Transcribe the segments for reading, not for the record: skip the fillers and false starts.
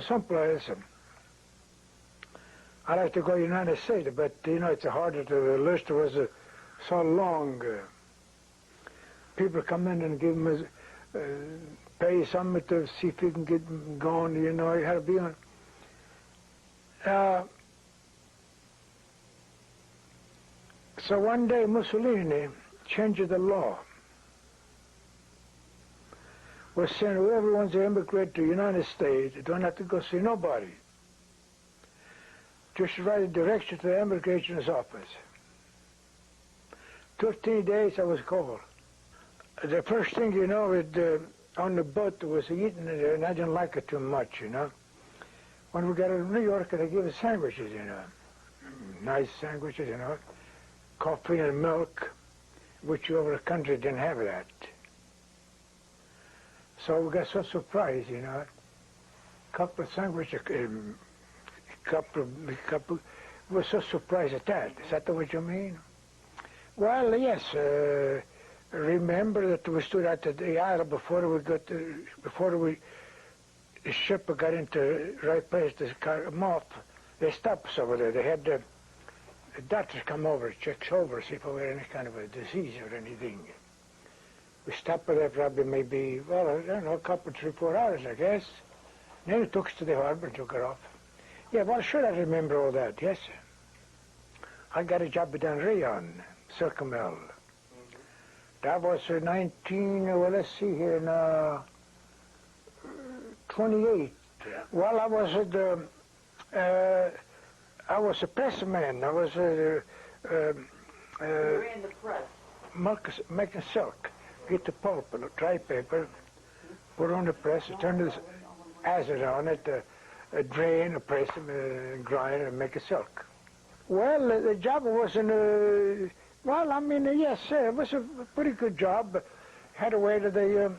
Someplace, I like to go United States, but you know it's harder to. The list was so long. People come in and give them pay something to see if you can get them going. You know, you had to be on. So one day Mussolini changed the law. Was saying whoever wants to immigrate to the United States, they don't have to go see nobody. Just write a direction to the immigration's office. 13 days I was called. The first thing you know, on the boat was eating it, and I didn't like it too much, you know. When we got to New York, they gave us sandwiches, you know. Nice sandwiches, you know. Coffee and milk, which over the country didn't have that. So we got so surprised, you know. Couple of sandwiches, couple, we were so surprised at that. Is that what you mean? Well, yes. Remember that we stood at the island before the ship got into the right place to carry them off. They stopped us over there. They had the doctors come over, check over, see if we had any kind of a disease or anything. We stopped there probably maybe, well, I don't know, a couple, 3, 4 hours, I guess. Then he took us to the harbor and took her off. Yeah, well, sure, I remember all that, yes. I got a job down Rayon, Circumel. That was 19, well, let's see here now, 28. Well, I was a pressman. I was you were in the press. Making silk. Get the pulp, dry paper, put it on the press, turn the acid on it, drain, press them, grind, and make a silk. Well, the job wasn't, well, I mean, yes, it was a pretty good job. Had to wear the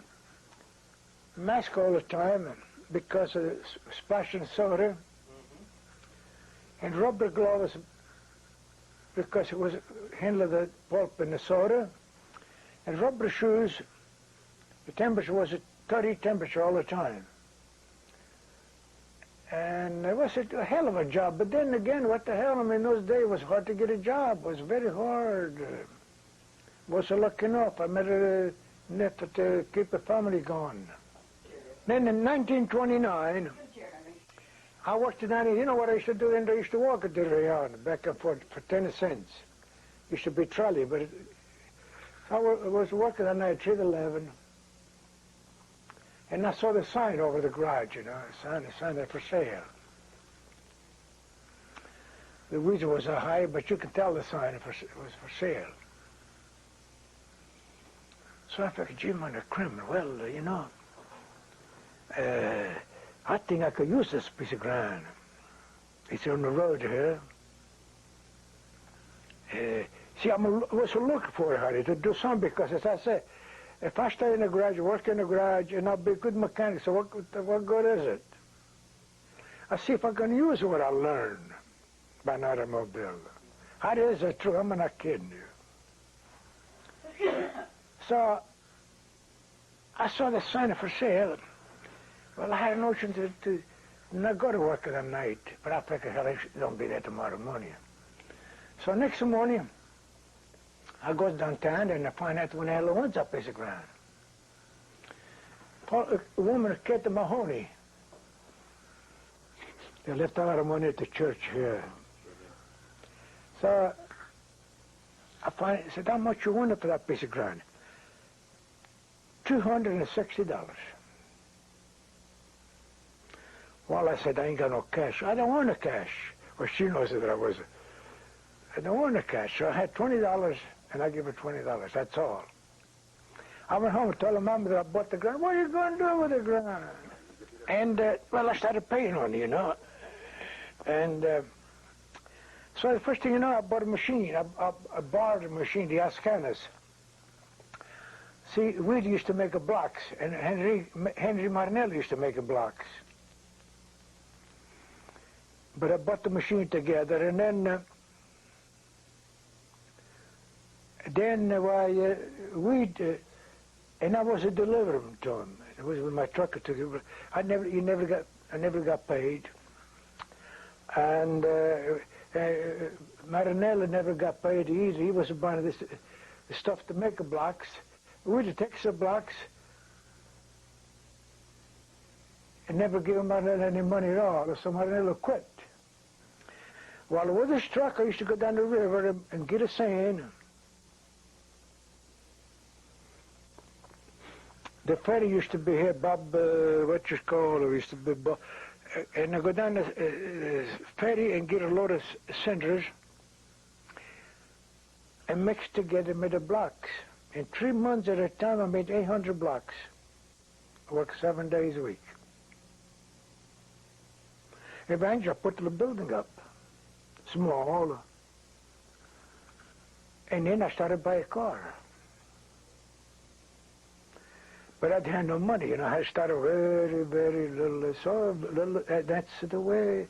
mask all the time because of splashing soda, and rubber gloves because it was handling the pulp and the soda. And rubber shoes, the temperature was at 30 temperature all the time. And it was a hell of a job. But then again, what the hell, I mean, those days it was hard to get a job. It was very hard. Wasn't lucky enough. I made enough to keep the family going. Then in 1929, I worked in you know what I used to do? I used to walk at the Rayon back and forth for 10 cents. Used to be trolley, but I was working on night 3 to 11, and I saw the sign over the garage, you know, a sign there for sale. The weeds was high, but you could tell the sign was for sale. So I figured, gee, I'm a criminal. Well, you know, I think I could use this piece of ground. It's on the road here. See, I was looking for it, Harry, to do something, because as I said, if I stay in the garage, work in the garage, and I'll be a good mechanic, so what good is it? I see if I can use what I learned by an automobile. How is it true? I'm not kidding you. So I saw the sign for sale. Well, I had a notion to not go to work that night, but I figured, hell, I don't be there tomorrow morning. So next morning, I goes downtown and I find out when I had owns up piece of ground. A woman, Kate Mahoney. They left a lot of money at the church here. So I said, how much you want for that piece of ground? $260. Well, I said, I ain't got no cash. I don't want the cash. Well, she knows that I don't want the cash. So I had $20, and I give her $20. That's all. I went home and told her mom that I bought the ground. What are you going to do with the ground? And, well, I started paying on it, you know. And so the first thing you know, I bought a machine. I borrowed a machine, the Ascanas. See, we used to make blocks, and Henry Marnell used to make blocks. But I bought the machine together, and then and I was a deliverer to him. It was with my truck. You never got I never got paid. And Marinella never got paid either. He was buying this stuff to make the blocks. We'd take some blocks and never give Marinella any money at all, so Marinella quit. While the weather struck, I used to go down the river and get a seine. The ferry used to be here, Bob, what you call it, used to be Bob. And I go down the ferry and get a load of cinders and mix together with the blocks. In 3 months at a time, I made 800 blocks. I worked 7 days a week. Eventually, I put the building up, small. And then I started to buy a car. But I had no money, I had started very, very little. So little, that's the way